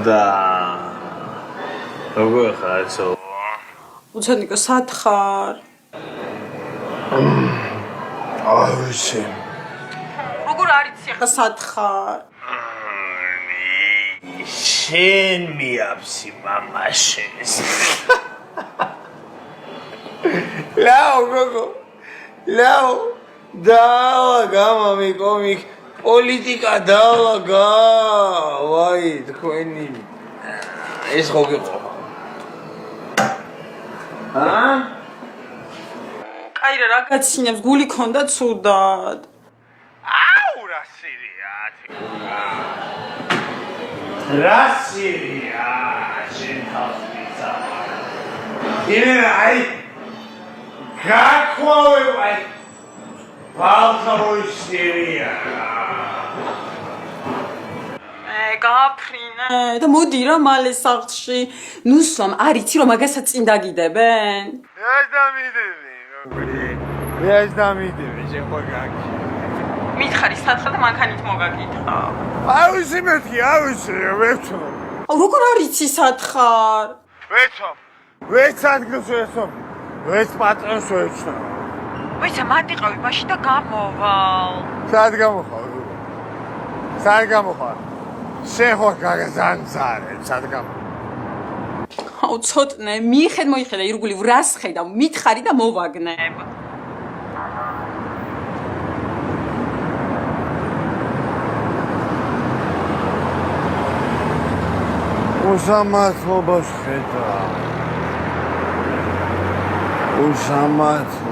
და როგორ ხარცო? უცადნიკო სათხარ. არ ვიცი. როგორ არიცი ახლა სათხარ? შენ მიაბსი მამაშენს. ლაო გოგო. ლაო დაალაგა მამი კომიკ პოლიტიკა დაალაგა. ვაი თქვენი ეს ხო გიყო. კაირა რა გაცინებს გული ქონდა ცუდად. აუ რა სირია რა სირია შენ თავისა. ირე აი გაქვავე აი ბალხარო სირია. გაფრინე და მოდი რა მალე სახლში. ნუსლამ არიცი რომ მაგასაც წინ დაგიდებენ. ეს დამიდები. ეს დამიდები შენ ხო გაკი. მითხარი სათხა და მანქანით მოგაკითხა. ავისი მეთქი ავისი ვეცო. როგორ არიცი სათხარ? ვეცო. ვეც ადგილს ვეცო. ვეც პატრონს ვეცო. ვეცა მანდიყავი მაშინ და გამოვალ. სად გამოხარ? სად გამოხარ? შენ ხო გაგზანცარე, სად გამო? აუ ცოტნე, მოიხედა ირგული ვრას ხედავ, მითხარი და მოვაგნებ. უსამართლობას ხედავ. უსამართლო